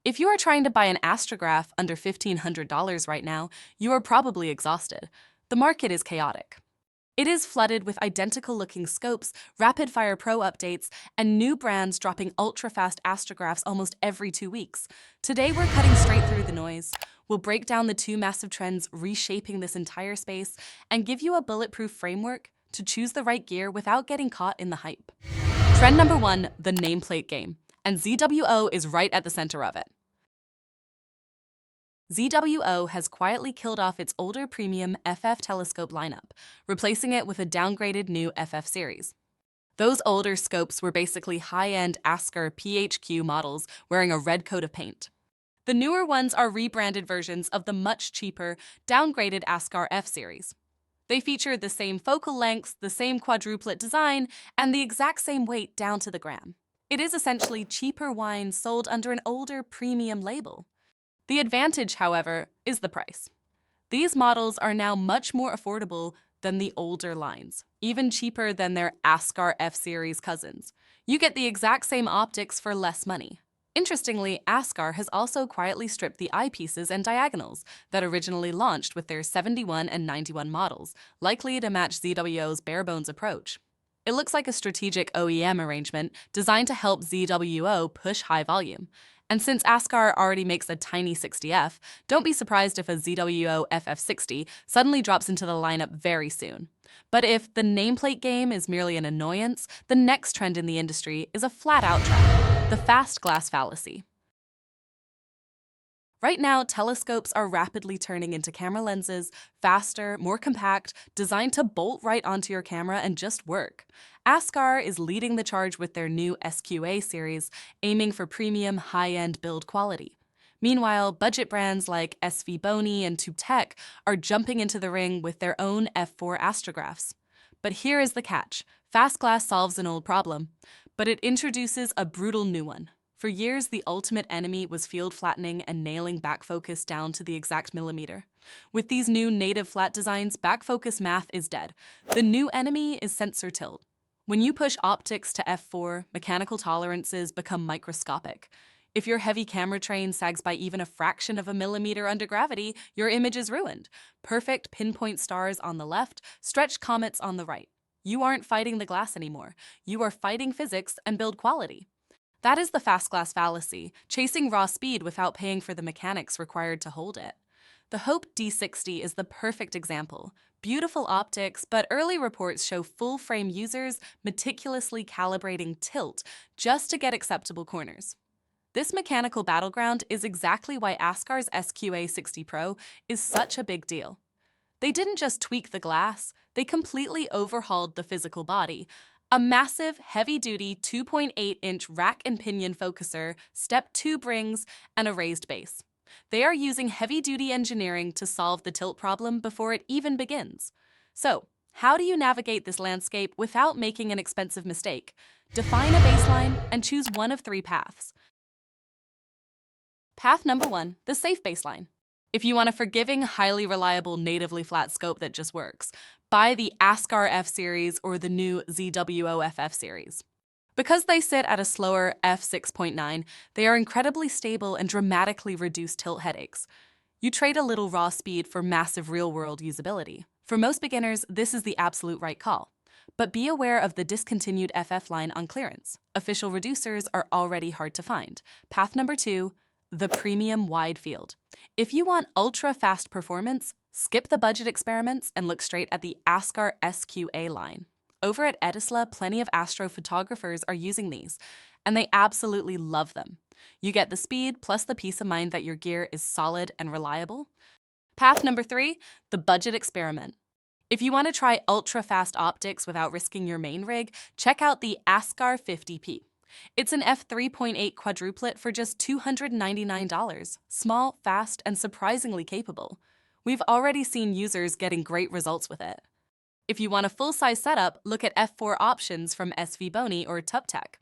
If you are trying to buy an astrograph under $1,500 right now, you are probably exhausted. The market is chaotic. It is flooded with identical-looking scopes, rapid-fire pro updates, and new brands dropping ultra-fast astrographs almost every 2 weeks. Today, we're cutting straight through the noise. We'll break down the two massive trends reshaping this entire space and give you a bulletproof framework to choose the right gear without getting caught in the hype. Trend number 1, the nameplate game, and ZWO is right at the center of it. ZWO has quietly killed off its older premium FF telescope lineup, replacing it with a downgraded new FF series. Those older scopes were basically high-end Askar PHQ models wearing a red coat of paint. The newer ones are rebranded versions of the much cheaper, downgraded Askar F series. They feature the same focal lengths, the same quadruplet design, and the exact same weight down to the gram. It is essentially cheaper wine sold under an older premium label. The advantage, however, is the price. These models are now much more affordable than the older lines, even cheaper than their Askar F-series cousins. You get the exact same optics for less money. Interestingly, Askar has also quietly stripped the eyepieces and diagonals that originally launched with their 71 and 91 models, likely to match ZWO's bare-bones approach. It looks like a strategic OEM arrangement designed to help ZWO push high volume. And since Askar already makes a tiny 60F, don't be surprised if a ZWO FF60 suddenly drops into the lineup very soon. But if the nameplate game is merely an annoyance, the next trend in the industry is a flat-out trap, the Fast-Glass Fallacy. Right now, telescopes are rapidly turning into camera lenses, faster, more compact, designed to bolt right onto your camera and just work. Askar is leading the charge with their new SQA series, aiming for premium, high-end build quality. Meanwhile, budget brands like FF110 and ToupTek are jumping into the ring with their own F4 astrographs. But here is the catch. Fast-glass solves an old problem, but it introduces a brutal new one. For years, the ultimate enemy was field flattening and nailing backfocus down to the exact millimeter. With these new native flat designs, backfocus math is dead. The new enemy is sensor tilt. When you push optics to f4, mechanical tolerances become microscopic. If your heavy camera train sags by even a fraction of a millimeter under gravity, your image is ruined. Perfect pinpoint stars on the left, stretched comets on the right. You aren't fighting the glass anymore. You are fighting physics and build quality. That is the Fast-Glass Fallacy, chasing raw speed without paying for the mechanics required to hold it. The Hope D60 is the perfect example. Beautiful optics, but early reports show full-frame users meticulously calibrating tilt just to get acceptable corners. This mechanical battleground is exactly why Askar's SQA60 Pro is such a big deal. They didn't just tweak the glass, they completely overhauled the physical body. A massive, heavy-duty 2.8-inch rack and pinion focuser, step 2 brings, and a raised base. They are using heavy-duty engineering to solve the tilt problem before it even begins. So, how do you navigate this landscape without making an expensive mistake? Define a baseline and choose one of 3 paths. Path number 1, the safe baseline. If you want a forgiving, highly reliable, natively flat scope that just works, buy the Askar F series or the new ZWO FF series. Because they sit at a slower f6.9, they are incredibly stable and dramatically reduce tilt headaches. You trade a little raw speed for massive real-world usability. For most beginners, this is the absolute right call. But be aware of the discontinued FF line on clearance. Official reducers are already hard to find. Path number 2, the premium wide field. If you want ultra-fast performance, skip the budget experiments and look straight at the Askar SQA line. Over at Edisla, plenty of astrophotographers are using these, and they absolutely love them. You get the speed plus the peace of mind that your gear is solid and reliable. Path number 3, the budget experiment. If you want to try ultra-fast optics without risking your main rig, check out the Askar 50P. It's an f3.8 quadruplet for just $299. Small, fast, and surprisingly capable. We've already seen users getting great results with it. If you want a full-size setup, look at F4 options from FF110 or ToupTek.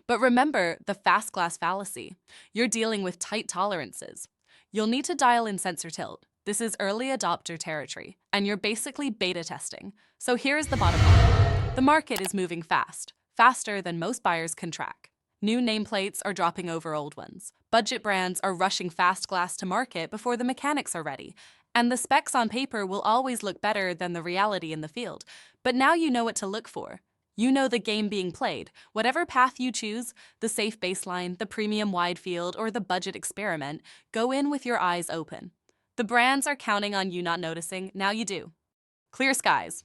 But remember the Fast-Glass Fallacy. You're dealing with tight tolerances. You'll need to dial in sensor tilt. This is early adopter territory, and you're basically beta testing. So here's the bottom line. The market is moving fast. Faster than most buyers can track. New nameplates are dropping over old ones. Budget brands are rushing Fast-Glass to market before the mechanics are ready. And the specs on paper will always look better than the reality in the field. But now you know what to look for. You know the game being played. Whatever path you choose, the safe baseline, the premium wide field, or the budget experiment, go in with your eyes open. The brands are counting on you not noticing, now you do. Clear skies.